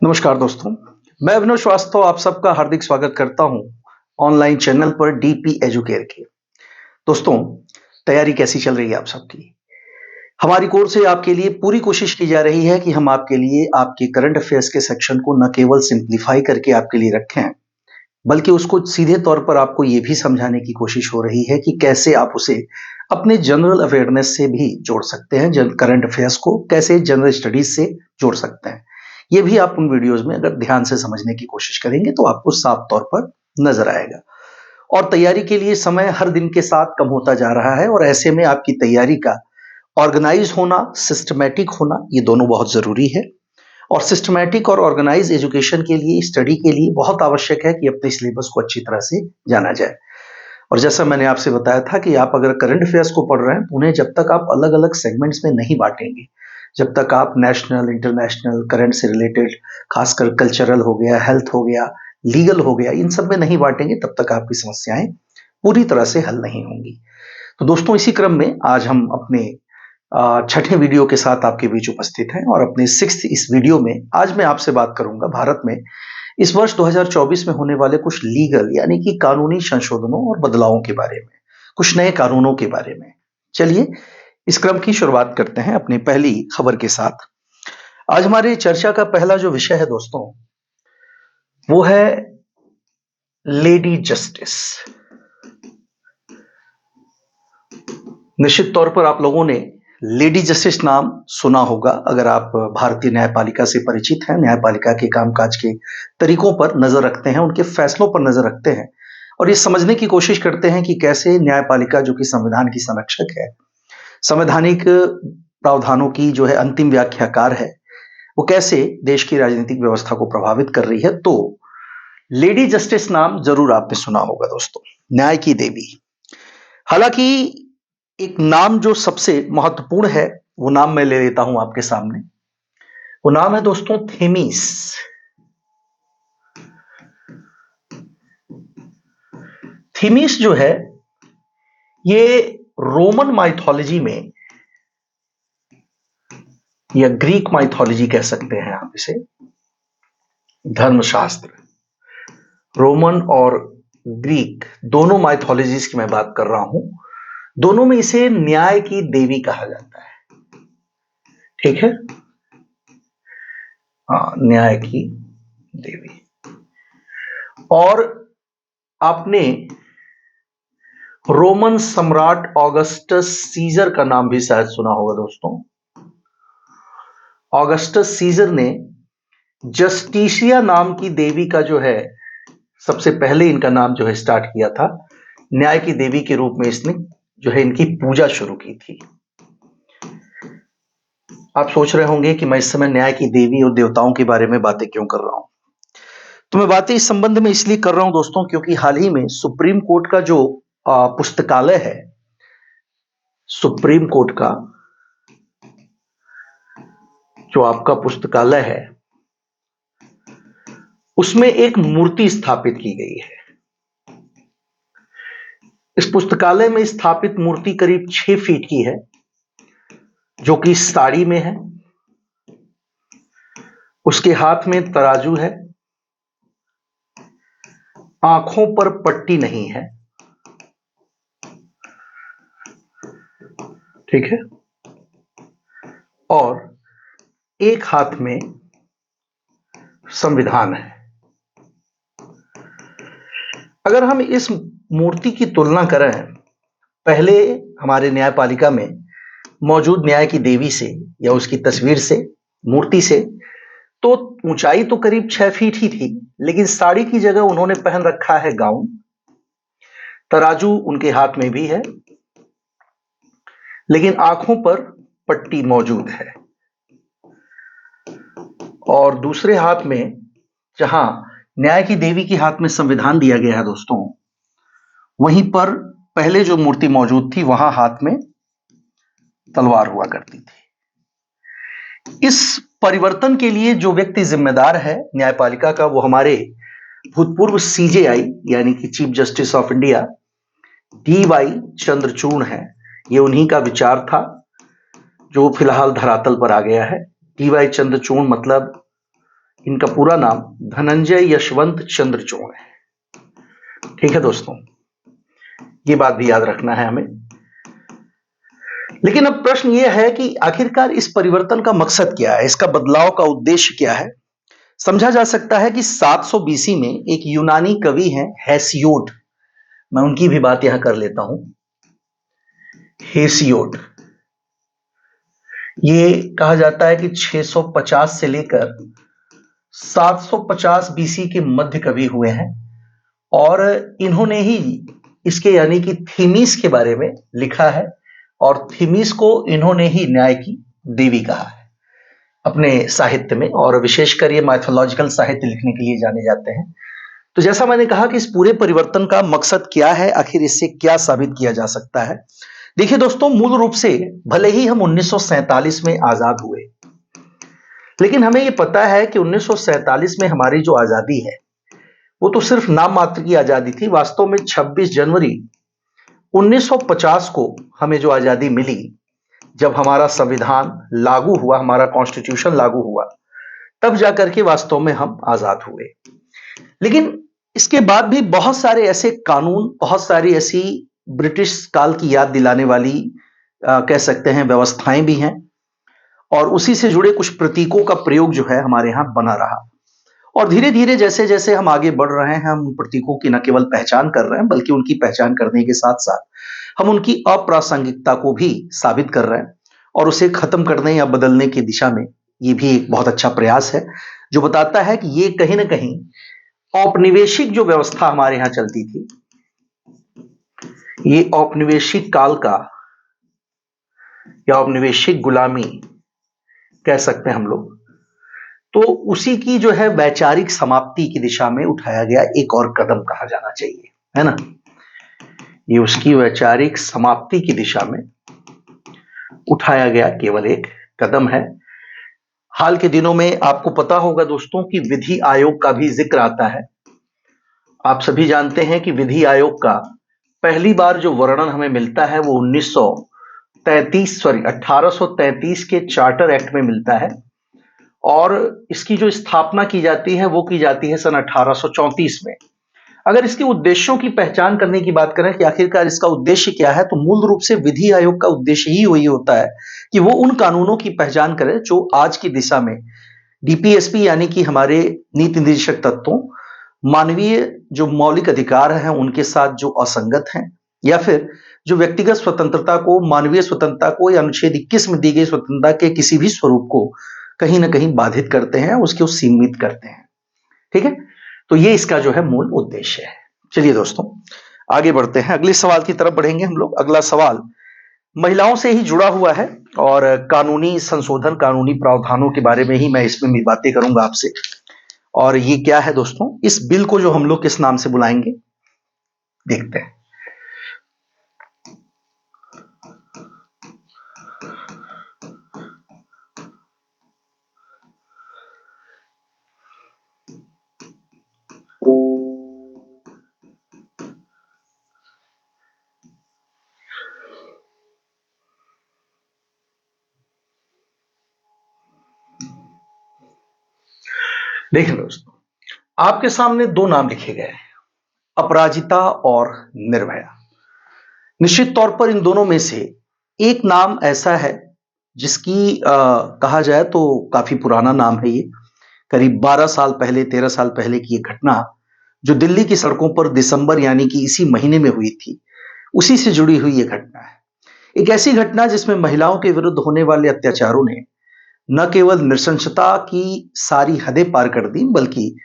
नमस्कार दोस्तों, मैं अभिनव श्रीवास्तव आप सबका हार्दिक स्वागत करता हूं ऑनलाइन चैनल पर डीपी एजुकेयर के। दोस्तों, तैयारी कैसी चल रही है आप सबकी? हमारी कोर से आपके लिए पूरी कोशिश की जा रही है कि हम आपके लिए आपके करंट अफेयर्स के सेक्शन को न केवल सिंप्लीफाई करके आपके लिए रखें, बल्कि उसको सीधे तौर पर आपको ये भी समझाने की कोशिश हो रही है कि कैसे आप उसे अपने जनरल अवेयरनेस से भी जोड़ सकते हैं। करंट अफेयर्स को कैसे जनरल स्टडीज से जोड़ सकते हैं, ये भी आप उन वीडियोस में अगर ध्यान से समझने की कोशिश करेंगे तो आपको साफ तौर पर नजर आएगा। और तैयारी के लिए समय हर दिन के साथ कम होता जा रहा है और ऐसे में आपकी तैयारी का ऑर्गेनाइज होना, सिस्टमैटिक होना, ये दोनों बहुत जरूरी है। और सिस्टमैटिक और ऑर्गेनाइज एजुकेशन के लिए, स्टडी के लिए बहुत आवश्यक है कि अपने सिलेबस को अच्छी तरह से जाना जाए। और जैसा मैंने आपसे बताया था कि आप अगर करंट अफेयर्स को पढ़ रहे हैं तो उन्हें जब तक आप अलग अलग सेगमेंट्स में नहीं बांटेंगे, जब तक आप नेशनल, इंटरनेशनल, करंट से रिलेटेड, खासकर कल्चरल हो गया, हेल्थ हो गया, लीगल हो गया, इन सब में नहीं बांटेंगे, तब तक आपकी समस्याएं पूरी तरह से हल नहीं होंगी। तो दोस्तों, इसी क्रम में आज हम अपने छठे वीडियो के साथ आपके बीच उपस्थित हैं और अपने सिक्स्थ इस वीडियो में आज मैं आपसे बात करूंगा भारत में इस वर्ष 2024 में होने वाले कुछ लीगल यानी कि कानूनी संशोधनों और बदलावों के बारे में, कुछ नए कानूनों के बारे में। चलिए इस क्रम की शुरुआत करते हैं अपनी पहली खबर के साथ। आज हमारी चर्चा का पहला जो विषय है दोस्तों, वो है लेडी जस्टिस। निश्चित तौर पर आप लोगों ने लेडी जस्टिस नाम सुना होगा अगर आप भारतीय न्यायपालिका से परिचित हैं, न्यायपालिका के कामकाज के तरीकों पर नजर रखते हैं, उनके फैसलों पर नजर रखते हैं और ये समझने की कोशिश करते हैं कि कैसे न्यायपालिका, जो कि संविधान की संरक्षक है, संवैधानिक प्रावधानों की जो है अंतिम व्याख्याकार है, वो कैसे देश की राजनीतिक व्यवस्था को प्रभावित कर रही है। तो लेडी जस्टिस नाम जरूर आपने सुना होगा दोस्तों, न्याय की देवी। हालांकि एक नाम जो सबसे महत्वपूर्ण है, वो नाम मैं ले लेता हूं आपके सामने। वो नाम है दोस्तों थेमिस। थेमिस जो है, ये रोमन माइथोलॉजी में या ग्रीक माइथोलॉजी कह सकते हैं आप इसे, धर्मशास्त्र, रोमन और ग्रीक दोनों माइथोलॉजीज की मैं बात कर रहा हूं, दोनों में इसे न्याय की देवी कहा जाता है। ठीक है, न्याय की देवी। और आपने रोमन सम्राट ऑगस्टस सीजर का नाम भी शायद सुना होगा दोस्तों। ऑगस्टस सीजर ने जस्टिसिया नाम की देवी का जो है, सबसे पहले इनका नाम जो है स्टार्ट किया था, न्याय की देवी के रूप में इसने जो है इनकी पूजा शुरू की थी। आप सोच रहे होंगे कि मैं इस समय न्याय की देवी और देवताओं के बारे में बातें क्यों कर रहा हूं। तो मैं बातें इस संबंध में इसलिए कर रहा हूं दोस्तों, क्योंकि हाल ही में सुप्रीम कोर्ट का जो पुस्तकालय है, सुप्रीम कोर्ट का जो आपका पुस्तकालय है, उसमें एक मूर्ति स्थापित की गई है। इस पुस्तकालय में स्थापित मूर्ति करीब 6 फीट की है, जो कि साड़ी में है। उसके हाथ में तराजू है, आंखों पर पट्टी नहीं है। ठीक है, और एक हाथ में संविधान है। अगर हम इस मूर्ति की तुलना करें पहले हमारे न्यायपालिका में मौजूद न्याय की देवी से या उसकी तस्वीर से, मूर्ति से, तो ऊंचाई तो करीब 6 फीट ही थी, लेकिन साड़ी की जगह उन्होंने पहन रखा है गाउन। तराजू उनके हाथ में भी है, लेकिन आंखों पर पट्टी मौजूद है। और दूसरे हाथ में, जहां न्याय की देवी के हाथ में संविधान दिया गया है दोस्तों, वहीं पर पहले जो मूर्ति मौजूद थी, वहां हाथ में तलवार हुआ करती थी। इस परिवर्तन के लिए जो व्यक्ति जिम्मेदार है न्यायपालिका का, वो हमारे भूतपूर्व सीजेआई यानी कि chief justice of India DY Chandrachud है। ये उन्हीं का विचार था जो फिलहाल धरातल पर आ गया है। DY चंद्रचूड़ मतलब इनका पूरा नाम धनंजय यशवंत चंद्रचूड़ है। ठीक है दोस्तों, ये बात भी याद रखना है हमें। लेकिन अब प्रश्न यह है कि आखिरकार इस परिवर्तन का मकसद क्या है, इसका बदलाव का उद्देश्य क्या है। समझा जा सकता है कि 700 बीसी में एक यूनानी कवि हैं हेसियोड, मैं उनकी भी बात यहां कर लेता हूं। हेसियोड, ये कहा जाता है कि 650 से लेकर 750 बीसी के मध्य कवि हुए हैं और इन्होंने ही इसके यानी कि थीमिस के बारे में लिखा है और थीमिस को इन्होंने ही न्याय की देवी कहा है अपने साहित्य में, और विशेषकर ये माइथोलॉजिकल साहित्य लिखने के लिए जाने जाते हैं। तो जैसा मैंने कहा कि इस पूरे परिवर्तन का मकसद क्या है, आखिर इससे क्या साबित किया जा सकता है। देखिए दोस्तों, मूल रूप से भले ही हम 1947 में आजाद हुए, लेकिन हमें यह पता है कि 1947 में हमारी जो आजादी है वो तो सिर्फ नाम मात्र की आजादी थी। वास्तव में 26 जनवरी 1950 को हमें जो आजादी मिली, जब हमारा संविधान लागू हुआ, हमारा कॉन्स्टिट्यूशन लागू हुआ, तब जाकर के वास्तव में हम आजाद हुए। लेकिन इसके बाद भी बहुत सारे ऐसे कानून, बहुत सारी ऐसी ब्रिटिश काल की याद दिलाने वाली कह सकते हैं व्यवस्थाएं भी हैं, और उसी से जुड़े कुछ प्रतीकों का प्रयोग जो है हमारे यहां बना रहा। और धीरे धीरे जैसे जैसे हम आगे बढ़ रहे हैं, हम उन प्रतीकों की न केवल पहचान कर रहे हैं, बल्कि उनकी पहचान करने के साथ साथ हम उनकी अप्रासंगिकता को भी साबित कर रहे हैं, और उसे खत्म करने या बदलने की दिशा में ये भी एक बहुत अच्छा प्रयास है, जो बताता है कि ये कहीं ना कहीं औपनिवेशिक जो व्यवस्था हमारे यहां चलती थी, ये औपनिवेशिक काल का या औपनिवेशिक गुलामी कह सकते हैं हम लोग, तो उसी की जो है वैचारिक समाप्ति की दिशा में उठाया गया एक और कदम कहा जाना चाहिए, है ना। ये उसकी वैचारिक समाप्ति की दिशा में उठाया गया केवल एक कदम है। हाल के दिनों में आपको पता होगा दोस्तों कि विधि आयोग का भी जिक्र आता है। आप सभी जानते हैं कि विधि आयोग का पहली बार जो वर्णन हमें मिलता है वो 1833 के चार्टर एक्ट में मिलता है, और इसकी जो स्थापना की जाती है वो की जाती है सन 1834 में। अगर इसके उद्देश्यों की पहचान करने की बात करें कि आखिरकार इसका उद्देश्य क्या है, तो मूल रूप से विधि आयोग का उद्देश्य ही वही होता है कि वो उन कानूनों की पहचान करे जो आज की दिशा में डीपीएसपी यानी कि हमारे नीति निर्देशक तत्वों, मानवीय जो मौलिक अधिकार हैं उनके साथ जो असंगत हैं, या फिर जो व्यक्तिगत स्वतंत्रता को, मानवीय स्वतंत्रता को या अनुच्छेद 21 में दी गई स्वतंत्रता के किसी भी स्वरूप को कहीं ना कहीं बाधित करते हैं, उसको सीमित करते हैं। ठीक है, तो ये इसका जो है मूल उद्देश्य है। चलिए दोस्तों, आगे बढ़ते हैं, अगले सवाल की तरफ बढ़ेंगे हम लोग। अगला सवाल महिलाओं से ही जुड़ा हुआ है और कानूनी संशोधन, कानूनी प्रावधानों के बारे में ही मैं इसमें भी बातें करूंगा आपसे। और ये क्या है दोस्तों, इस बिल को जो हम लोग किस नाम से बुलाएंगे, देखते हैं। देखिए दोस्तों, आपके सामने दो नाम लिखे गए हैं, अपराजिता और निर्भया। निश्चित तौर पर इन दोनों में से एक नाम ऐसा है जिसकी कहा जाए तो काफी पुराना नाम है। ये करीब 12 साल पहले, 13 साल पहले की ये घटना जो दिल्ली की सड़कों पर दिसंबर यानी कि इसी महीने में हुई थी, उसी से जुड़ी हुई ये घटना है। एक ऐसी घटना जिसमें महिलाओं के विरुद्ध होने वाले अत्याचारों ने न केवल नृशंसता की सारी हदें पार कर दी, बल्कि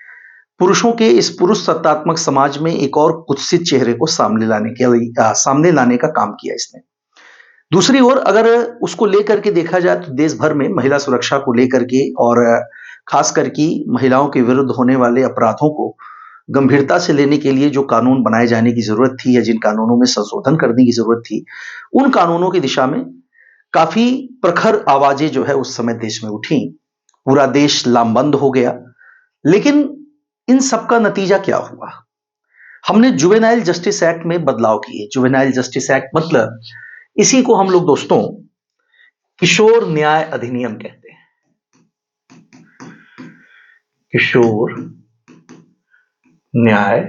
पुरुषों के इस पुरुष सत्तात्मक समाज में एक और कुत्सित चेहरे को सामने लाने का काम किया इसने। दूसरी ओर अगर उसको लेकर के देखा जाए तो देश भर में महिला सुरक्षा को लेकर के, और खास करके महिलाओं के विरुद्ध होने वाले अपराधों को गंभीरता से लेने के लिए जो कानून बनाए जाने की जरूरत थी या जिन कानूनों में संशोधन करने की जरूरत थी, उन कानूनों की दिशा में काफी प्रखर आवाजें जो है उस समय देश में उठी। पूरा देश लामबंद हो गया। लेकिन इन सबका नतीजा क्या हुआ? हमने जुवेनाइल जस्टिस एक्ट में बदलाव किए। जुवेनाइल जस्टिस एक्ट मतलब इसी को हम लोग दोस्तों किशोर न्याय अधिनियम कहते हैं। किशोर न्याय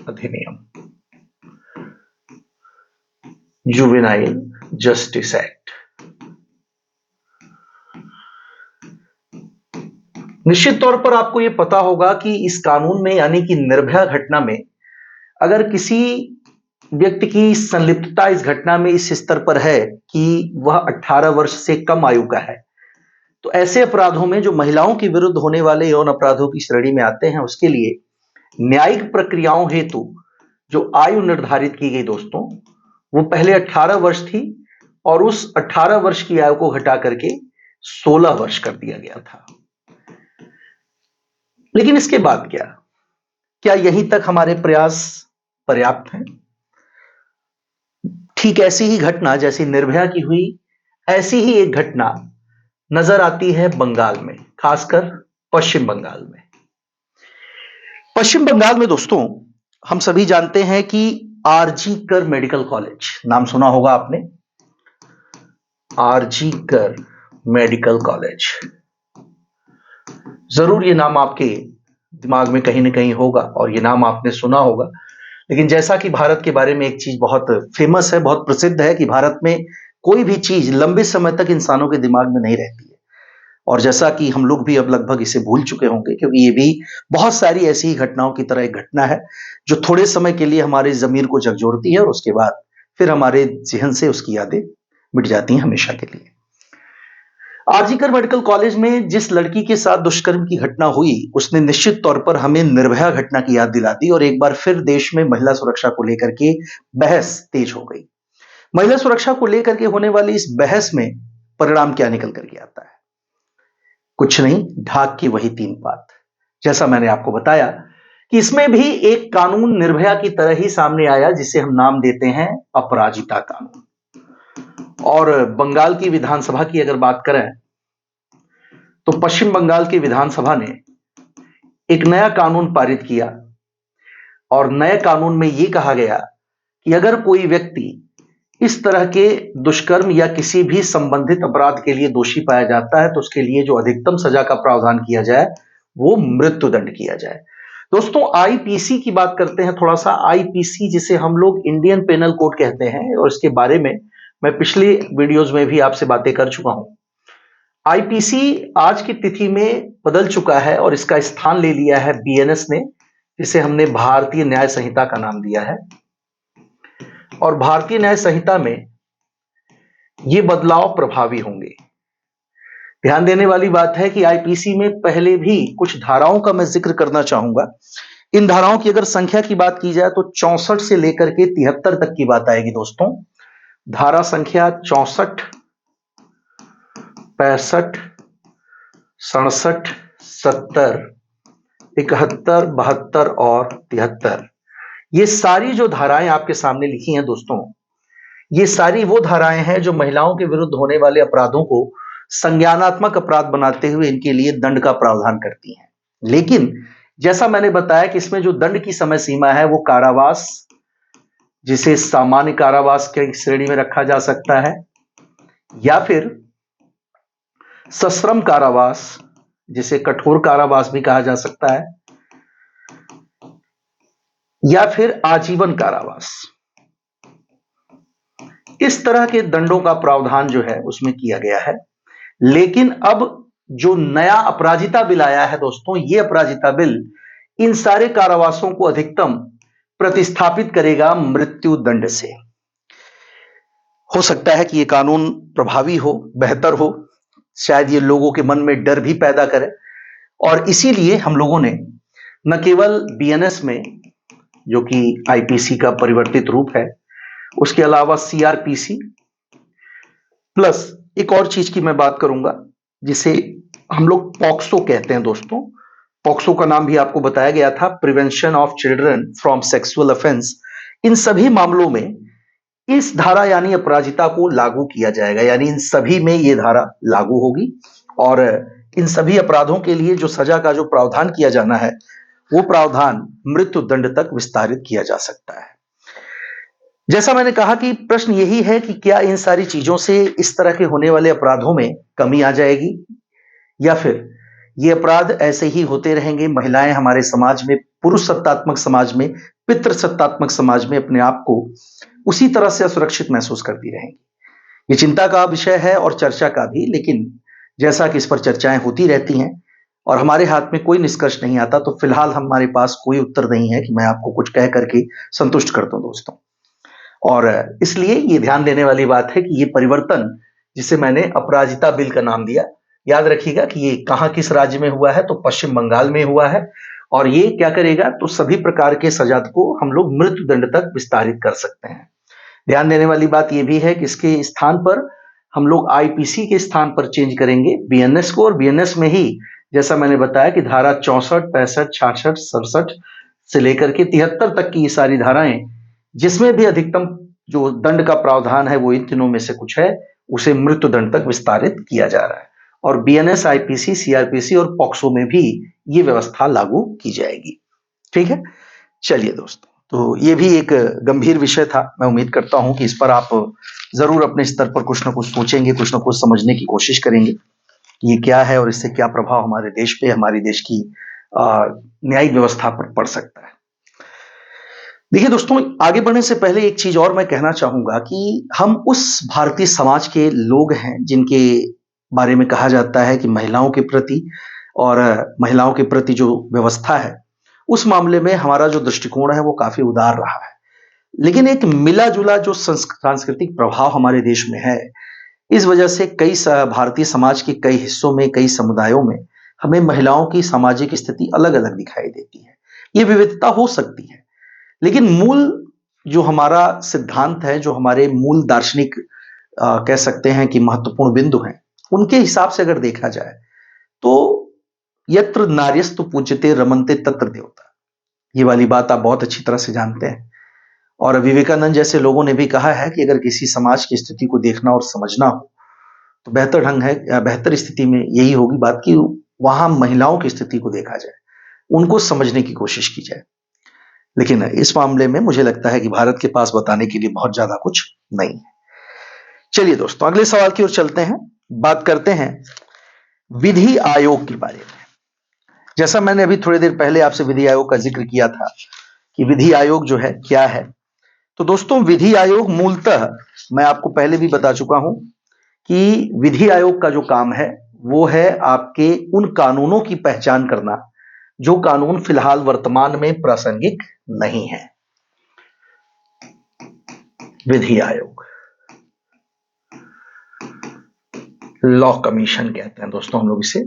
अधिनियम, जुवेनाइल जस्टिस एक्ट। निश्चित तौर पर आपको यह पता होगा कि इस कानून में यानी कि निर्भया घटना में अगर किसी व्यक्ति की संलिप्तता इस घटना में इस स्तर पर है कि वह 18 वर्ष से कम आयु का है, तो ऐसे अपराधों में जो महिलाओं के विरुद्ध होने वाले यौन अपराधों की श्रेणी में आते हैं, उसके लिए न्यायिक प्रक्रियाओं हेतु जो आयु निर्धारित की गई दोस्तों, वो पहले 18 वर्ष थी और उस 18 वर्ष की आयु को घटा करके 16 वर्ष कर दिया गया था। लेकिन इसके बाद क्या यहीं तक हमारे प्रयास पर्याप्त हैं? ठीक ऐसी ही घटना जैसी निर्भया की हुई, ऐसी ही एक घटना नजर आती है बंगाल में, खासकर पश्चिम बंगाल में। पश्चिम बंगाल में दोस्तों हम सभी जानते हैं कि आरजी कर मेडिकल कॉलेज, नाम सुना होगा आपने, आरजी कर मेडिकल कॉलेज, जरूर ये नाम आपके दिमाग में कहीं ना कहीं होगा और ये नाम आपने सुना होगा। लेकिन जैसा कि भारत के बारे में एक चीज बहुत फेमस है, बहुत प्रसिद्ध है कि भारत में कोई भी चीज लंबे समय तक इंसानों के दिमाग में नहीं रहती है, और जैसा कि हम लोग भी अब लगभग इसे भूल चुके होंगे, क्योंकि ये भी बहुत सारी ऐसी ही घटनाओं की तरह एक घटना है जो थोड़े समय के लिए हमारे जमीर को झकझोरती है और उसके बाद फिर हमारे जहन से उसकी यादें मिट जाती हैं हमेशा के लिए। आरजीकर मेडिकल कॉलेज में जिस लड़की के साथ दुष्कर्म की घटना हुई, उसने निश्चित तौर पर हमें निर्भया घटना की याद दिला दी और एक बार फिर देश में महिला सुरक्षा को लेकर के बहस तेज हो गई। महिला सुरक्षा को लेकर के होने वाली इस बहस में परिणाम क्या निकल करके आता है? कुछ नहीं, ढाक की वही 3 बात। जैसा मैंने आपको बताया कि इसमें भी एक कानून निर्भया की तरह ही सामने आया, जिसे हम नाम देते हैं अपराजिता कानून। और बंगाल की विधानसभा की अगर बात करें तो पश्चिम बंगाल की विधानसभा ने एक नया कानून पारित किया और नए कानून में यह कहा गया कि अगर कोई व्यक्ति इस तरह के दुष्कर्म या किसी भी संबंधित अपराध के लिए दोषी पाया जाता है तो उसके लिए जो अधिकतम सजा का प्रावधान किया जाए वो मृत्युदंड किया जाए। दोस्तों आईपीसी की बात करते हैं थोड़ा सा। आईपीसी जिसे हम लोग इंडियन पेनल कोड कहते हैं, और इसके बारे में मैं पिछले वीडियोस में भी आपसे बातें कर चुका हूं। आईपीसी आज की तिथि में बदल चुका है और इसका स्थान ले लिया है बीएनएस ने, जिसे हमने भारतीय न्याय संहिता का नाम दिया है। और भारतीय न्याय संहिता में ये बदलाव प्रभावी होंगे। ध्यान देने वाली बात है कि आईपीसी में पहले भी कुछ धाराओं का मैं जिक्र करना चाहूंगा। इन धाराओं की अगर संख्या की बात की जाए तो 64 से लेकर के 73 तक की बात आएगी दोस्तों। धारा संख्या 64, 65, 67, 70, 71, 72 और 73, ये सारी जो धाराएं आपके सामने लिखी हैं दोस्तों, ये सारी वो धाराएं हैं जो महिलाओं के विरुद्ध होने वाले अपराधों को संज्ञानात्मक अपराध बनाते हुए इनके लिए दंड का प्रावधान करती हैं। लेकिन जैसा मैंने बताया कि इसमें जो दंड की समय सीमा है वो कारावास, जिसे सामान्य कारावास की श्रेणी में रखा जा सकता है, या फिर सश्रम कारावास, जिसे कठोर कारावास भी कहा जा सकता है, या फिर आजीवन कारावास। इस तरह के दंडों का प्रावधान जो है उसमें किया गया है। लेकिन अब जो नया अपराजिता बिल आया है दोस्तों, ये अपराजिता बिल इन सारे कारावासों को अधिकतम प्रतिस्थापित करेगा मृत्यु दंड से। हो सकता है कि ये कानून प्रभावी हो, बेहतर हो, शायद ये लोगों के मन में डर भी पैदा करे, और इसीलिए हम लोगों ने न केवल बीएनएस में, जो कि आईपीसी का परिवर्तित रूप है, उसके अलावा सीआरपीसी प्लस एक और चीज की मैं बात करूंगा जिसे हम लोग पॉक्सो कहते हैं दोस्तों। पॉक्सो का नाम भी आपको बताया गया था, prevention of children from sexual offence. इन सभी मामलों में इस धारा यानी अपराजिता को लागू किया जाएगा, यानी इन सभी में यह धारा लागू होगी और इन सभी अपराधों के लिए जो सजा का जो प्रावधान किया जाना है वो प्रावधान मृत्यु दंड तक विस्तारित किया जा सकता है। जैसा मैंने कहा कि प्रश्न यही है कि क्या इन सारी चीजों से इस तरह के होने वाले अपराधों में कमी आ जाएगी, या फिर ये अपराध ऐसे ही होते रहेंगे। महिलाएं हमारे समाज में, पुरुष सत्तात्मक समाज में, पितृ सत्तात्मक समाज में अपने आप को उसी तरह से असुरक्षित महसूस करती रहेंगी। ये चिंता का विषय है और चर्चा का भी, लेकिन जैसा कि इस पर चर्चाएं होती रहती हैं और हमारे हाथ में कोई निष्कर्ष नहीं आता, तो फिलहाल हमारे पास कोई उत्तर नहीं है कि मैं आपको कुछ कह करके संतुष्ट कर दूं दोस्तों। और इसलिए ये ध्यान देने वाली बात है कि ये परिवर्तन, जिसे मैंने अपराजिता बिल का नाम दिया, याद रखिएगा कि ये कहां किस राज्य में हुआ है, तो पश्चिम बंगाल में हुआ है। और ये क्या करेगा, तो सभी प्रकार के सजा को हम लोग मृत्यु दंड तक विस्तारित कर सकते हैं। ध्यान देने वाली बात यह भी है कि इसके स्थान पर हम लोग आईपीसी के स्थान पर चेंज करेंगे बीएनएस को, और बीएनएस में ही जैसा मैंने बताया कि धारा 64, 65, 66, 67 से लेकर के 73 तक की ये सारी धाराएं, जिसमें भी अधिकतम जो दंड का प्रावधान है वो इन तीनों में से कुछ है, उसे मृत्यु दंड तक विस्तारित किया जा रहा है। और बीएनएस, आईपीसी, सीआरपीसी और पॉक्सो में भी ये व्यवस्था लागू की जाएगी। ठीक है, चलिए दोस्तों, तो ये भी एक गंभीर विषय था। मैं उम्मीद करता हूं कि इस पर आप जरूर अपने स्तर पर कुछ ना कुछ सोचेंगे, कुछ ना कुछ समझने की कोशिश करेंगे कि ये क्या है और इससे क्या प्रभाव हमारे देश पे, हमारी देश की न्यायिक व्यवस्था पर पड़ सकता है। देखिए दोस्तों, आगे बढ़ने से पहले एक चीज और मैं कहना चाहूंगा कि हम उस भारतीय समाज के लोग हैं जिनके बारे में कहा जाता है कि महिलाओं के प्रति और महिलाओं के प्रति जो व्यवस्था है, उस मामले में हमारा जो दृष्टिकोण है वो काफी उदार रहा है। लेकिन एक मिला जुला जो सांस्कृतिक प्रभाव हमारे देश में है, इस वजह से कई भारतीय समाज के कई हिस्सों में, कई समुदायों में हमें महिलाओं की सामाजिक स्थिति अलग अलग दिखाई देती है। ये विविधता हो सकती है, लेकिन मूल जो हमारा सिद्धांत है, जो हमारे मूल दार्शनिक कह सकते हैं कि महत्वपूर्ण बिंदु हैं, उनके हिसाब से अगर देखा जाए तो यत्र नार्यस्तु पूज्यते रमन्ते तत्र देवता, ये वाली बात आप बहुत अच्छी तरह से जानते हैं। और विवेकानंद जैसे लोगों ने भी कहा है कि अगर किसी समाज की स्थिति को देखना और समझना हो तो बेहतर ढंग है, बेहतर स्थिति में यही होगी बात कि वहां महिलाओं की स्थिति को देखा जाए, उनको समझने की कोशिश की जाए। लेकिन इस मामले में मुझे लगता है कि भारत के पास बताने के लिए बहुत ज्यादा कुछ नहीं है। चलिए दोस्तों, अगले सवाल की ओर चलते हैं। बात करते हैं विधि आयोग के बारे में। जैसा मैंने अभी थोड़ी देर पहले आपसे विधि आयोग का जिक्र किया था कि विधि आयोग जो है क्या है, तो दोस्तों विधि आयोग मूलतः, मैं आपको पहले भी बता चुका हूं कि विधि आयोग का जो काम है वो है आपके उन कानूनों की पहचान करना जो कानून फिलहाल वर्तमान में प्रासंगिक नहीं है। विधि आयोग, लॉ कमीशन कहते हैं दोस्तों हम लोग इसे।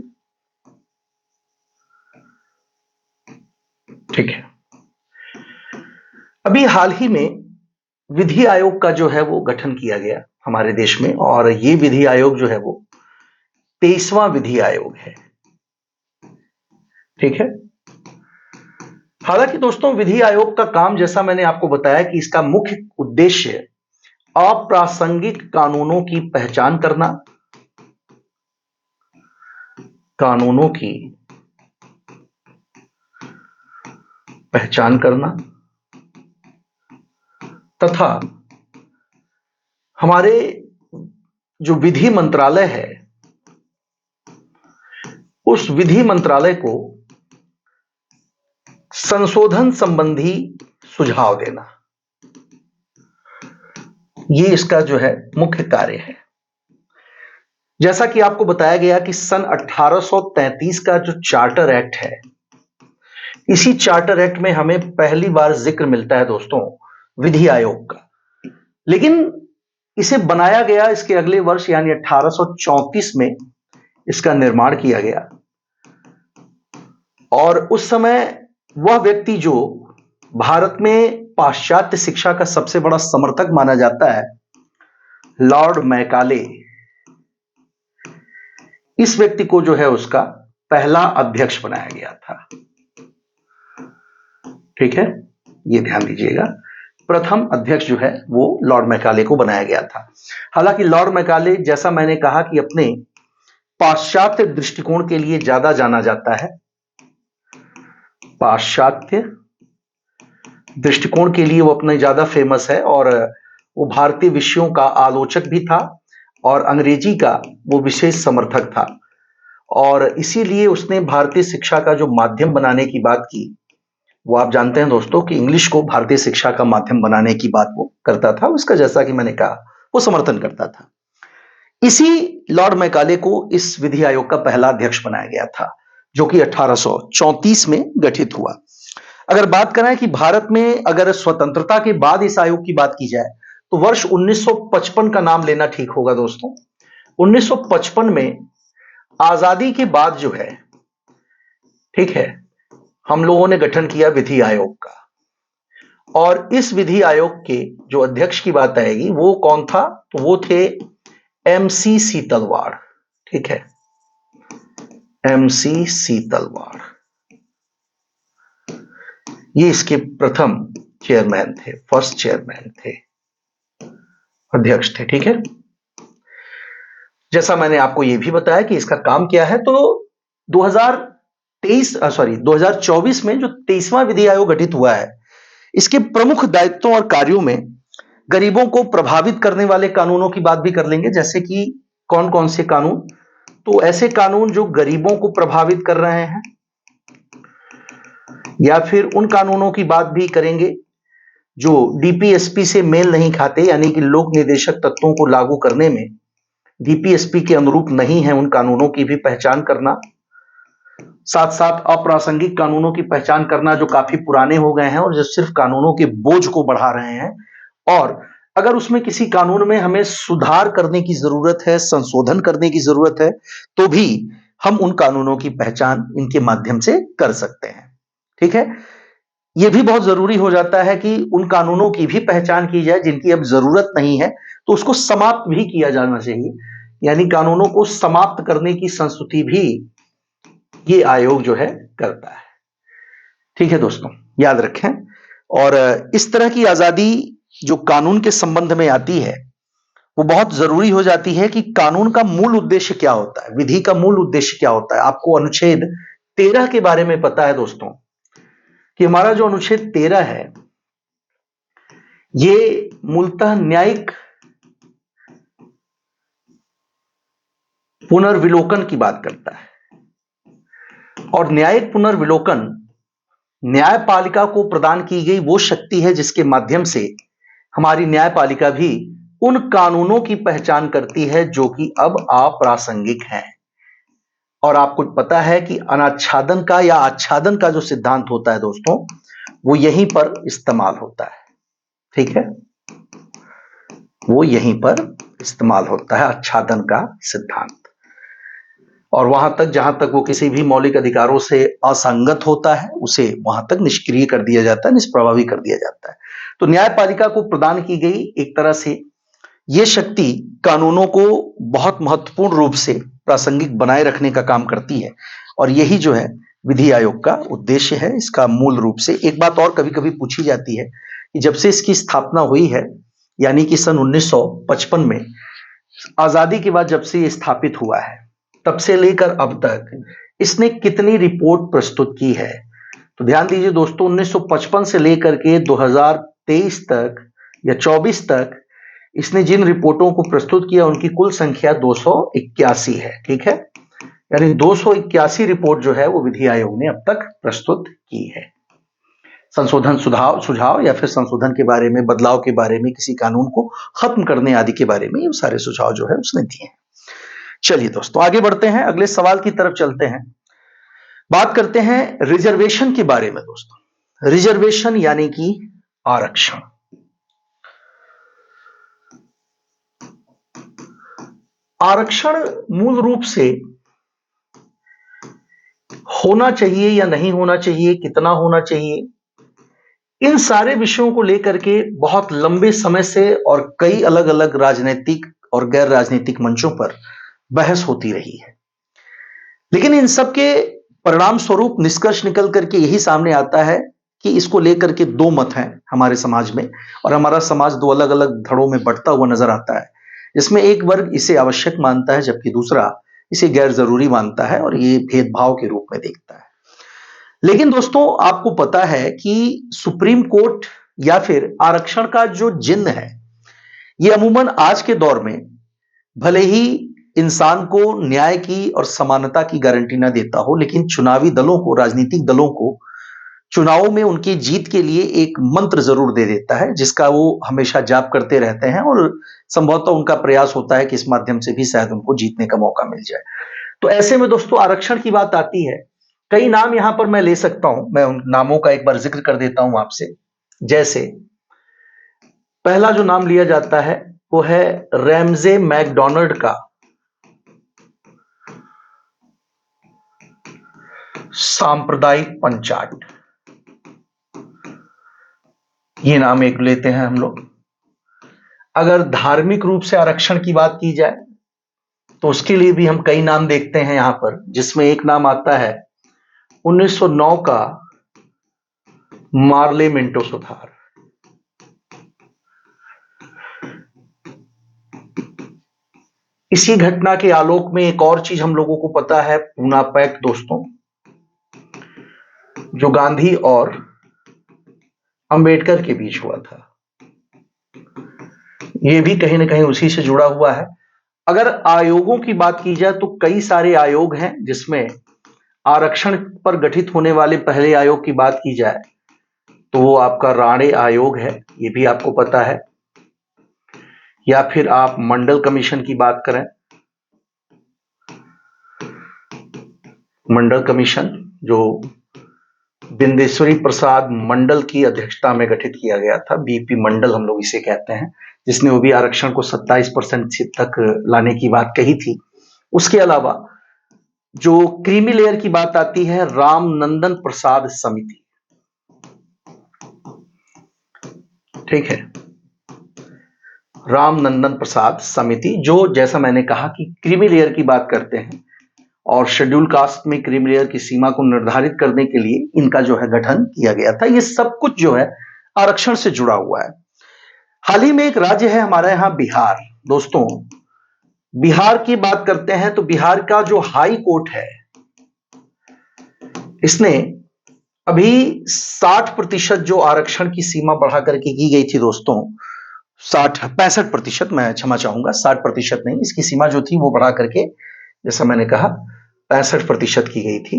ठीक है, अभी हाल ही में विधि आयोग का जो है वो गठन किया गया हमारे देश में, और ये विधि आयोग जो है वो 23वां विधि आयोग है। ठीक है, हालांकि दोस्तों विधि आयोग का काम, जैसा मैंने आपको बताया कि इसका मुख्य उद्देश्य अप्रासंगिक कानूनों की पहचान करना, कानूनों की पहचान करना तथा हमारे जो विधि मंत्रालय है उस विधि मंत्रालय को संशोधन संबंधी सुझाव देना, ये इसका जो है मुख्य कार्य है। जैसा कि आपको बताया गया कि सन 1833 का जो चार्टर एक्ट है, इसी चार्टर एक्ट में हमें पहली बार जिक्र मिलता है दोस्तों विधि आयोग का। लेकिन इसे बनाया गया इसके अगले वर्ष यानी 1834 में इसका निर्माण किया गया, और उस समय वह व्यक्ति जो भारत में पाश्चात्य शिक्षा का सबसे बड़ा समर्थक माना जाता है, लॉर्ड मैकाले, इस व्यक्ति को जो है उसका पहला अध्यक्ष बनाया गया था। ठीक है, ये ध्यान दीजिएगा, प्रथम अध्यक्ष जो है वो लॉर्ड मैकाले को बनाया गया था। हालांकि लॉर्ड मैकाले, जैसा मैंने कहा कि अपने पाश्चात्य दृष्टिकोण के लिए ज्यादा जाना जाता है, पाश्चात्य दृष्टिकोण के लिए वो अपने ज्यादा फेमस है, और वो भारतीय विषयों का आलोचक भी था और अंग्रेजी का वो विशेष समर्थक था। और इसीलिए उसने भारतीय शिक्षा का जो माध्यम बनाने की बात की, वो आप जानते हैं दोस्तों कि इंग्लिश को भारतीय शिक्षा का माध्यम बनाने की बात वो करता था। उसका जैसा कि मैंने कहा, वो समर्थन करता था। इसी लॉर्ड मैकाले को इस विधि आयोग का पहला अध्यक्ष बनाया गया था, जो कि 1834 में गठित हुआ। अगर बात करें कि भारत में अगर स्वतंत्रता के बाद इस आयोग की बात की जाए, तो वर्ष 1955 का नाम लेना ठीक होगा दोस्तों। 1955 में आजादी के बाद जो है, ठीक है, हम लोगों ने गठन किया विधि आयोग का। और इस विधि आयोग के जो अध्यक्ष की बात आएगी, वो कौन था? तो वो थे एमसी सीतलवाड़। ठीक है, एमसी सीतलवाड़, ये इसके प्रथम चेयरमैन थे, फर्स्ट चेयरमैन थे, अध्यक्ष थे। ठीक है, जैसा मैंने आपको यह भी बताया कि इसका काम क्या है, तो 2024 में जो 23वां विधि आयोग गठित हुआ है, इसके प्रमुख दायित्वों और कार्यों में गरीबों को प्रभावित करने वाले कानूनों की बात भी कर लेंगे। जैसे कि कौन कौन से कानून? तो ऐसे कानून जो गरीबों को प्रभावित कर रहे हैं, या फिर उन कानूनों की बात भी करेंगे जो डीपीएसपी से मेल नहीं खाते, यानी कि लोक निर्देशक तत्वों को लागू करने में डीपीएसपी के अनुरूप नहीं है, उन कानूनों की भी पहचान करना। साथ साथ अप्रासंगिक कानूनों की पहचान करना जो काफी पुराने हो गए हैं और जो सिर्फ कानूनों के बोझ को बढ़ा रहे हैं, और अगर उसमें किसी कानून में हमें सुधार करने की जरूरत है, संशोधन करने की जरूरत है, तो भी हम उन कानूनों की पहचान इनके माध्यम से कर सकते हैं। ठीक है, यह भी बहुत जरूरी हो जाता है कि उन कानूनों की भी पहचान की जाए जिनकी अब जरूरत नहीं है, तो उसको समाप्त भी किया जाना चाहिए, यानी कानूनों को समाप्त करने की संस्तुति भी ये आयोग जो है करता है। ठीक है दोस्तों, याद रखें। और इस तरह की आजादी जो कानून के संबंध में आती है, वो बहुत जरूरी हो जाती है कि कानून का मूल उद्देश्य क्या होता है, विधि का मूल उद्देश्य क्या होता है। आपको अनुच्छेद 13 के बारे में पता है दोस्तों, कि हमारा जो अनुच्छेद 13 है, ये मूलतः न्यायिक पुनर्विलोकन की बात करता है। और न्यायिक पुनर्विलोकन न्यायपालिका को प्रदान की गई वो शक्ति है जिसके माध्यम से हमारी न्यायपालिका भी उन कानूनों की पहचान करती है जो कि अब अप्रासंगिक हैं। और आपको पता है कि अनाच्छादन का या आच्छादन का जो सिद्धांत होता है दोस्तों, वो यहीं पर इस्तेमाल होता है। ठीक है, वो यहीं पर इस्तेमाल होता है, आच्छादन का सिद्धांत। और वहां तक जहां तक वो किसी भी मौलिक अधिकारों से असंगत होता है, उसे वहां तक निष्क्रिय कर दिया जाता है, निष्प्रभावी कर दिया जाता है। तो न्यायपालिका को प्रदान की गई एक तरह से ये शक्ति कानूनों को बहुत महत्वपूर्ण रूप से प्रासंगिक बनाए रखने का काम करती है। और यही जो है विधि आयोग का उद्देश्य है। इसका मूल रूप से एक बात और कभी कभी पूछी जाती है कि जब से इसकी स्थापना हुई है, यानी कि सन 1955 में, आजादी के बाद जब से ये स्थापित हुआ है, तब से लेकर अब तक इसने कितनी रिपोर्ट प्रस्तुत की है। तो ध्यान दीजिए दोस्तों, 1955 से लेकर के 2023 तक या 24 तक इसने जिन रिपोर्टों को प्रस्तुत किया, उनकी कुल संख्या 281 है। ठीक है, यानी 281 रिपोर्ट जो है वो विधि आयोग ने अब तक प्रस्तुत की है। संशोधन, सुझाव या फिर संशोधन के बारे में, बदलाव के बारे में, किसी कानून को खत्म करने आदि के बारे में, ये सारे सुझाव जो है उसने दिए हैं। चलिए दोस्तों, आगे बढ़ते हैं, अगले सवाल की तरफ चलते हैं। बात करते हैं रिजर्वेशन के बारे में दोस्तों। रिजर्वेशन यानी कि आरक्षण। आरक्षण मूल रूप से होना चाहिए या नहीं होना चाहिए, कितना होना चाहिए, इन सारे विषयों को लेकर के बहुत लंबे समय से और कई अलग अलग राजनीतिक और गैर राजनीतिक मंचों पर बहस होती रही है। लेकिन इन सब के परिणाम स्वरूप निष्कर्ष निकल करके यही सामने आता है कि इसको लेकर के दो मत हैं हमारे समाज में, और हमारा समाज दो अलग अलग धड़ों में बंटता हुआ नजर आता है, जिसमें एक वर्ग इसे आवश्यक मानता है जबकि दूसरा इसे गैर जरूरी मानता है और ये भेदभाव के रूप में देखता है। लेकिन दोस्तों, आपको पता है कि सुप्रीम कोर्ट या फिर आरक्षण का जो जिन्न है, ये अमूमन आज के दौर में भले ही इंसान को न्याय की और समानता की गारंटी ना देता हो, लेकिन चुनावी दलों को, राजनीतिक दलों को चुनावों में उनकी जीत के लिए एक मंत्र जरूर दे देता है, जिसका वो हमेशा जाप करते रहते हैं और संभवतः उनका प्रयास होता है कि इस माध्यम से भी शायद उनको जीतने का मौका मिल जाए। तो ऐसे में दोस्तों आरक्षण की बात आती है, कई नाम यहां पर मैं ले सकता हूं, मैं उन नामों का एक बार जिक्र कर देता हूं आपसे। जैसे पहला जो नाम लिया जाता है वो है रैमजे मैकडोनाल्ड का सांप्रदायिक पंचाट। ये नाम एक लेते हैं हम लोग। अगर धार्मिक रूप से आरक्षण की बात की जाए तो उसके लिए भी हम कई नाम देखते हैं यहां पर, जिसमें एक नाम आता है 1909 का मार्ले मिंटो सुधार। इसी घटना के आलोक में एक और चीज हम लोगों को पता है, पूना पैक्ट दोस्तों, जो गांधी और अंबेडकर के बीच हुआ था। यह भी कहीं ना कहीं उसी से जुड़ा हुआ है। अगर आयोगों की बात की जाए तो कई सारे आयोग हैं, जिसमें आरक्षण पर गठित होने वाले पहले आयोग की बात की जाए तो वो आपका राणे आयोग है, ये भी आपको पता है। या फिर आप मंडल कमीशन की बात करें, मंडल कमीशन जो बिंदेश्वरी प्रसाद मंडल की अध्यक्षता में गठित किया गया था, बीपी मंडल हम लोग इसे कहते हैं, जिसने वो भी आरक्षण को 27% तक लाने की बात कही थी। उसके अलावा जो क्रीमी लेयर की बात आती है, रामनंदन प्रसाद समिति, ठीक है, रामनंदन प्रसाद समिति, जो जैसा मैंने कहा कि क्रीमी लेयर की बात करते हैं और शेड्यूल कास्ट में क्रीमी लेयर की सीमा को निर्धारित करने के लिए इनका जो है गठन किया गया था। ये सब कुछ जो है आरक्षण से जुड़ा हुआ है। हाल ही में एक राज्य है हमारे यहां बिहार। दोस्तों बिहार की बात करते हैं तो बिहार का जो हाई कोर्ट है, इसने अभी 60% जो आरक्षण की सीमा बढ़ा करके की गई थी दोस्तों, 65%, मैं क्षमा चाहूंगा, 60% नहीं, इसकी सीमा जो थी वो बढ़ा करके, जैसा मैंने कहा, 65% की गई थी।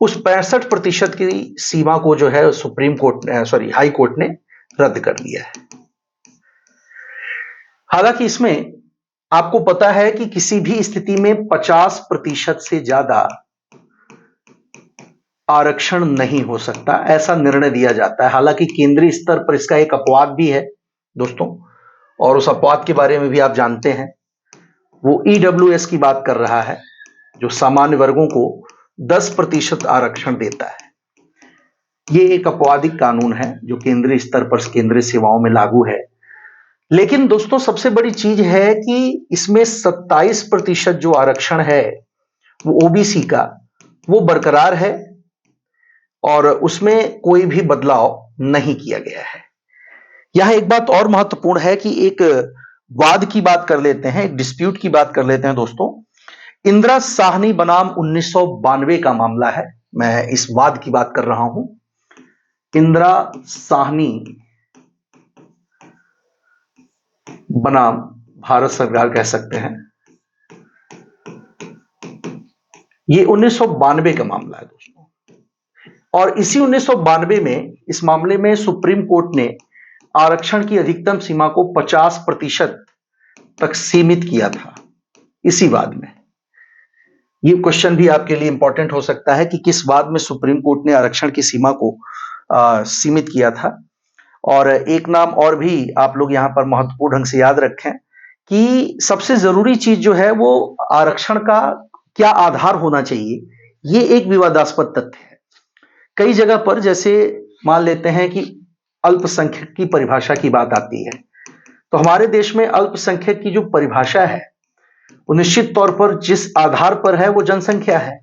उस 65% की सीमा को जो है सुप्रीम कोर्ट, हाई कोर्ट ने रद्द कर दिया है। हालांकि इसमें आपको पता है कि किसी भी स्थिति में 50% से ज्यादा आरक्षण नहीं हो सकता, ऐसा निर्णय दिया जाता है। हालांकि केंद्रीय स्तर पर इसका एक अपवाद भी है दोस्तों, और उस अपवाद के बारे में भी आप जानते हैं। वो ईडब्ल्यूएस की बात कर रहा है, जो सामान्य वर्गों को 10% आरक्षण देता है। ये एक अपवादिक कानून है जो केंद्रीय स्तर पर केंद्रीय सेवाओं में लागू है। लेकिन दोस्तों सबसे बड़ी चीज है कि इसमें 27% जो आरक्षण है वो ओबीसी का, वो बरकरार है और उसमें कोई भी बदलाव नहीं किया गया है। यह एक बात और महत्वपूर्ण है कि एक वाद की बात कर लेते हैं, एक डिस्प्यूट की बात कर लेते हैं दोस्तों। इंदिरा साहनी बनाम 1992 का मामला है, मैं इस वाद की बात कर रहा हूं। इंदिरा साहनी बनाम भारत सरकार कह सकते हैं, ये 1992 का मामला है दोस्तों। और इसी 1992 में, इस मामले में सुप्रीम कोर्ट ने आरक्षण की अधिकतम सीमा को 50% तक सीमित किया था। इसी वाद में, ये क्वेश्चन भी आपके लिए इंपॉर्टेंट हो सकता है कि किस वाद में सुप्रीम कोर्ट ने आरक्षण की सीमा को सीमित किया था। और एक नाम और भी आप लोग यहां पर महत्वपूर्ण ढंग से याद रखें कि सबसे जरूरी चीज जो है वो आरक्षण का क्या आधार होना चाहिए, ये एक विवादास्पद तथ्य है। कई जगह पर, जैसे मान लेते हैं कि अल्पसंख्यक की परिभाषा की बात आती है, तो हमारे देश में अल्पसंख्यक की जो परिभाषा है वो निश्चित तौर पर जिस आधार पर है वो जनसंख्या है,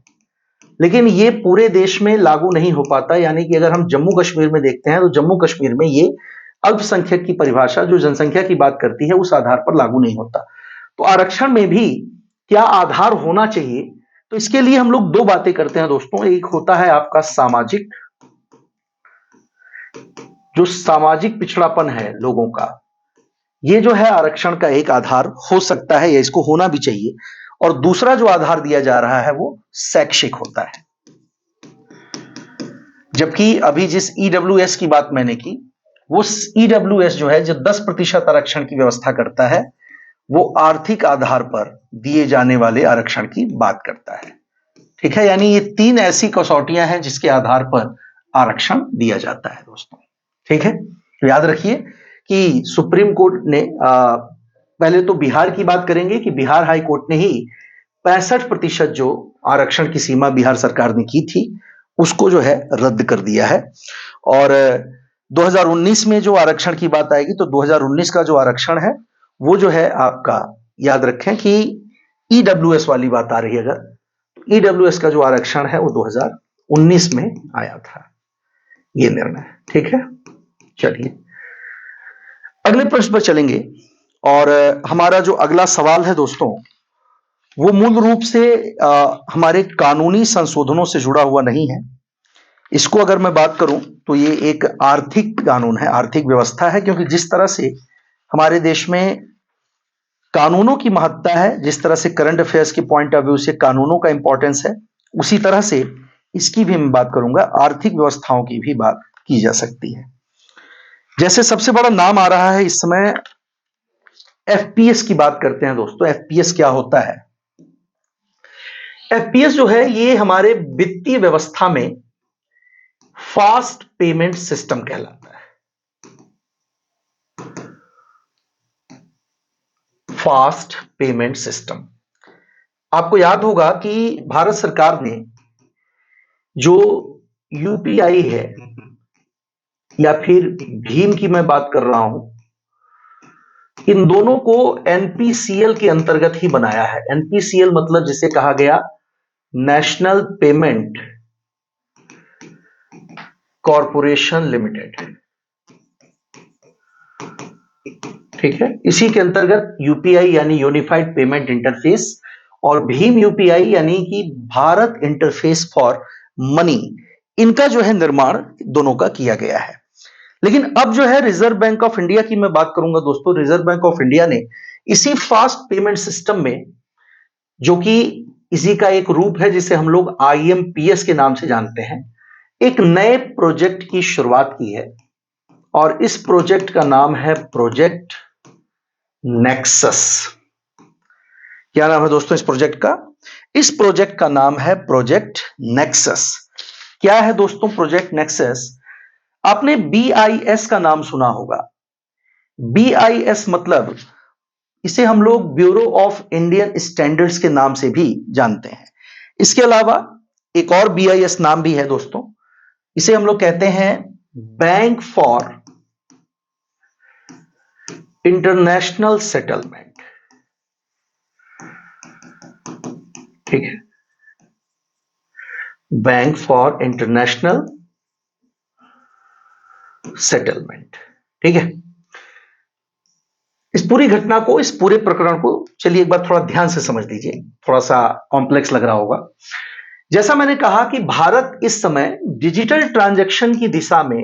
लेकिन ये पूरे देश में लागू नहीं हो पाता। यानी कि अगर हम जम्मू कश्मीर में देखते हैं तो जम्मू कश्मीर में ये अल्पसंख्यक की परिभाषा जो जनसंख्या की बात करती है उस आधार पर लागू नहीं होता। तो आरक्षण में भी क्या आधार होना चाहिए, तो इसके लिए हम लोग दो बातें करते हैं दोस्तों। एक होता है आपका सामाजिक, जो सामाजिक पिछड़ापन है लोगों का, ये जो है आरक्षण का एक आधार हो सकता है या इसको होना भी चाहिए। और दूसरा जो आधार दिया जा रहा है वो शैक्षिक होता है। जबकि अभी जिस ईडब्ल्यूएस की बात मैंने की, वो ईडब्ल्यूएस जो है, जो 10% आरक्षण की व्यवस्था करता है, वो आर्थिक आधार पर दिए जाने वाले आरक्षण की बात करता है। ठीक है, यानी ये 3 ऐसी कसौटियां हैं जिसके आधार पर आरक्षण दिया जाता है दोस्तों। ठीक है, तो याद रखिए कि सुप्रीम कोर्ट ने पहले तो बिहार की बात करेंगे कि बिहार हाई कोर्ट ने ही 65% जो आरक्षण की सीमा बिहार सरकार ने की थी उसको जो है रद्द कर दिया है। और 2019 में जो आरक्षण की बात आएगी तो 2019 का जो आरक्षण है वो जो है आपका, याद रखें कि ईडब्ल्यूएस वाली बात आ रही है, अगर ईडब्ल्यूएस का जो आरक्षण है वो 2019 में आया था ये निर्णय। ठीक है, चलिए अगले प्रश्न पर चलेंगे। और हमारा जो अगला सवाल है दोस्तों वो मूल रूप से हमारे कानूनी संशोधनों से जुड़ा हुआ नहीं है। इसको अगर मैं बात करूं तो ये एक आर्थिक कानून है, आर्थिक व्यवस्था है, क्योंकि जिस तरह से हमारे देश में कानूनों की महत्ता है, जिस तरह से करंट अफेयर्स के पॉइंट ऑफ व्यू से कानूनों का इंपॉर्टेंस है, उसी तरह से इसकी भी मैं बात करूंगा, आर्थिक व्यवस्थाओं की भी बात की जा सकती है। जैसे सबसे बड़ा नाम आ रहा है इस समय, एफपीएस की बात करते हैं दोस्तों। एफपीएस क्या होता है? एफपीएस जो है ये हमारे वित्तीय व्यवस्था में फास्ट पेमेंट सिस्टम कहलाता है। फास्ट पेमेंट सिस्टम, आपको याद होगा कि भारत सरकार ने जो यूपीआई है या फिर भीम की मैं बात कर रहा हूं, इन दोनों को एनपीसीएल के अंतर्गत ही बनाया है। एनपीसीएल मतलब जिसे कहा गया नेशनल पेमेंट कॉरपोरेशन लिमिटेड। ठीक है, इसी के अंतर्गत यूपीआई यानी यूनिफाइड पेमेंट इंटरफेस और भीम यूपीआई यानी कि भारत इंटरफेस फॉर मनी, इनका जो है निर्माण दोनों का किया गया है। लेकिन अब जो है रिजर्व बैंक ऑफ इंडिया की मैं बात करूंगा दोस्तों। रिजर्व बैंक ऑफ इंडिया ने इसी फास्ट पेमेंट सिस्टम में, जो कि इसी का एक रूप है जिसे हम लोग आईएमपीएस के नाम से जानते हैं, एक नए प्रोजेक्ट की शुरुआत की है। और इस प्रोजेक्ट का नाम है प्रोजेक्ट नेक्सस। क्या नाम है दोस्तों इस प्रोजेक्ट का? इस प्रोजेक्ट का नाम है प्रोजेक्ट नेक्सस। क्या है दोस्तों प्रोजेक्ट नेक्सस? आपने बीआईएस का नाम सुना होगा। बीआईएस मतलब इसे हम लोग ब्यूरो ऑफ इंडियन स्टैंडर्ड्स के नाम से भी जानते हैं। इसके अलावा एक और बीआईएस नाम भी है दोस्तों, इसे हम लोग कहते हैं बैंक फॉर इंटरनेशनल सेटलमेंट। ठीक है, बैंक फॉर इंटरनेशनल सेटलमेंट। ठीक है, इस पूरी घटना को, इस पूरे प्रकरण को चलिए एक बार थोड़ा ध्यान से समझ लीजिए, थोड़ा सा कॉम्प्लेक्स लग रहा होगा। जैसा मैंने कहा कि भारत इस समय डिजिटल ट्रांजैक्शन की दिशा में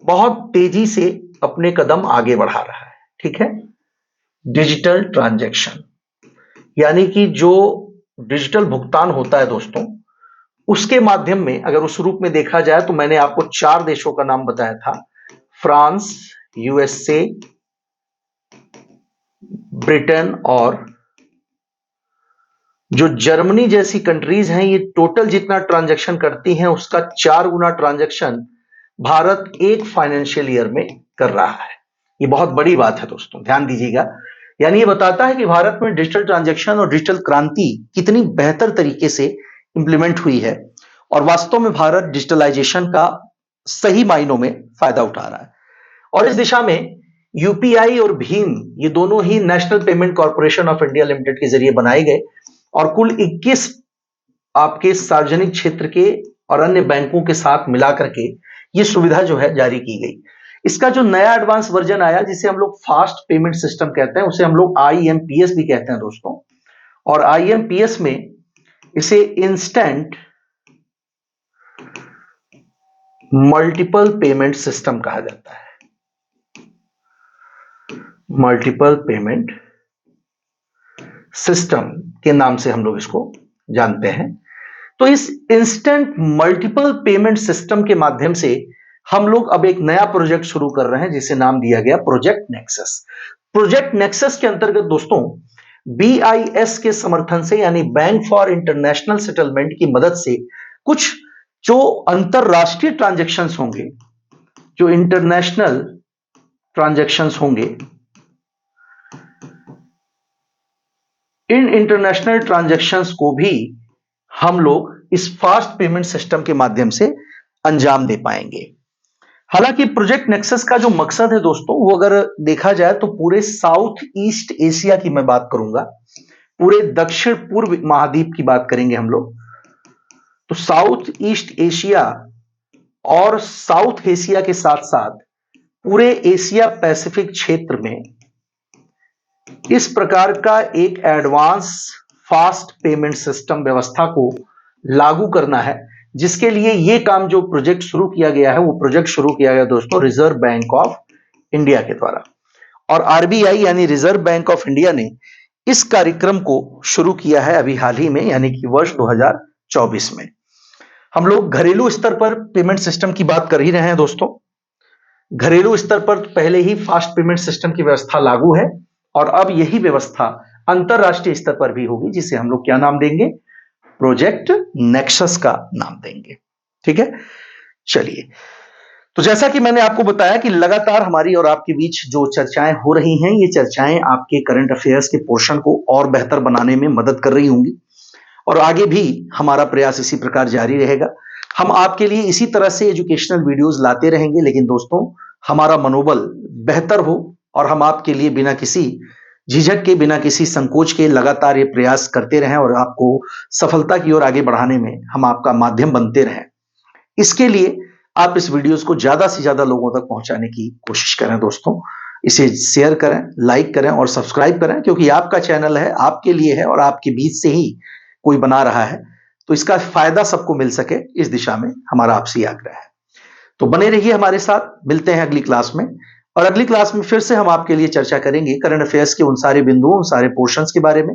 बहुत तेजी से अपने कदम आगे बढ़ा रहा है। ठीक है, डिजिटल ट्रांजैक्शन यानी कि जो डिजिटल भुगतान होता है दोस्तों, उसके माध्यम में अगर उस रूप में देखा जाए तो मैंने आपको 4 देशों का नाम बताया था, फ्रांस, यूएसए, ब्रिटेन और जो जर्मनी जैसी कंट्रीज हैं। ये टोटल जितना ट्रांजैक्शन करती हैं उसका 4 गुना ट्रांजैक्शन भारत एक फाइनेंशियल ईयर में कर रहा है। ये बहुत बड़ी बात है दोस्तों, ध्यान दीजिएगा। यानी ये बताता है कि भारत में डिजिटल ट्रांजैक्शन और डिजिटल क्रांति कितनी बेहतर तरीके से इंप्लीमेंट हुई है और वास्तव में भारत डिजिटलाइजेशन का सही मायनों में फायदा उठा रहा है। और इस दिशा में यूपीआई और भीम ये दोनों ही national payment corporation of India limited के जरिए बनाए गए और कुल 21 आपके सार्वजनिक क्षेत्र के और अन्य बैंकों के साथ मिलाकर के ये सुविधा जो है जारी की गई। इसका जो नया एडवांस वर्जन आया जिसे हम लोग फास्ट पेमेंट सिस्टम कहते हैं, उसे हम लोग आईएमपीएस भी कहते हैं दोस्तों। और आईएमपीएस में इसे इंस्टेंट मल्टीपल पेमेंट सिस्टम कहा जाता है। मल्टीपल पेमेंट सिस्टम के नाम से हम लोग इसको जानते हैं। तो इस इंस्टेंट मल्टीपल पेमेंट सिस्टम के माध्यम से हम लोग अब एक नया प्रोजेक्ट शुरू कर रहे हैं जिसे नाम दिया गया प्रोजेक्ट नेक्सस। प्रोजेक्ट नेक्सस के अंतर्गत दोस्तों BIS के समर्थन से यानी बैंक फॉर इंटरनेशनल सेटलमेंट की मदद से कुछ जो अंतरराष्ट्रीय ट्रांजैक्शंस होंगे, जो इंटरनेशनल ट्रांजैक्शंस होंगे, इन इंटरनेशनल ट्रांजैक्शंस को भी हम लोग इस फास्ट पेमेंट सिस्टम के माध्यम से अंजाम दे पाएंगे। हालांकि प्रोजेक्ट नेक्सस का जो मकसद है दोस्तों, वो अगर देखा जाए तो पूरे साउथ ईस्ट एशिया की मैं बात करूंगा, पूरे दक्षिण पूर्व महाद्वीप की बात करेंगे हम लोग। तो साउथ ईस्ट एशिया और साउथ एशिया के साथ साथ पूरे एशिया पैसिफिक क्षेत्र में इस प्रकार का एक एडवांस फास्ट पेमेंट सिस्टम व्यवस्था को लागू करना है, जिसके लिए यह काम जो प्रोजेक्ट शुरू किया गया है, वो प्रोजेक्ट शुरू किया गया दोस्तों रिजर्व बैंक ऑफ इंडिया के द्वारा। और RBI यानी रिजर्व बैंक ऑफ इंडिया ने इस कार्यक्रम को शुरू किया है अभी हाल ही में, यानी कि वर्ष 2024 में। हम लोग घरेलू स्तर पर पेमेंट सिस्टम की बात कर ही रहे हैं दोस्तों। घरेलू स्तर पर पहले ही फास्ट पेमेंट सिस्टम की व्यवस्था लागू है और अब यही व्यवस्था अंतरराष्ट्रीय स्तर पर भी होगी, जिसे हम लोग क्या नाम देंगे, प्रोजेक्ट नेक्सस का नाम देंगे। ठीक है, चलिए। तो जैसा कि मैंने आपको बताया कि लगातार हमारी और आपके बीच जो चर्चाएं हो रही हैं, ये चर्चाएं आपके करंट अफेयर्स के पोर्शन को और बेहतर बनाने में मदद कर रही होंगी और आगे भी हमारा प्रयास इसी प्रकार जारी रहेगा। हम आपके लिए इसी तरह से एजुकेशनल वीडियोस लाते रहेंगे, लेकिन दोस्तों हमारा मनोबल बेहतर हो और हम आपके लिए बिना किसी झिझक के, बिना किसी संकोच के लगातार ये प्रयास करते रहें और आपको सफलता की ओर आगे बढ़ाने में हम आपका माध्यम बनते रहें। इसके लिए आप इस वीडियोस को ज्यादा से ज्यादा लोगों तक पहुंचाने की कोशिश करें दोस्तों। इसे शेयर करें, लाइक करें और सब्सक्राइब करें, क्योंकि आपका चैनल है, आपके लिए है और आपके बीच से ही कोई बना रहा है, तो इसका फायदा सबको मिल सके, इस दिशा में हमारा आपसे आग्रह है। तो बने रहिए हमारे साथ, मिलते हैं अगली क्लास में और अगली क्लास में फिर से हम आपके लिए चर्चा करेंगे करंट अफेयर्स के उन सारे बिंदुओं, उन सारे पोर्शंस के बारे में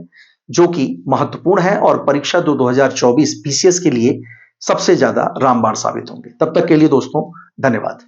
जो कि महत्वपूर्ण है और परीक्षा 2024 PCS के लिए सबसे ज्यादा रामबाण साबित होंगे। तब तक के लिए दोस्तों धन्यवाद।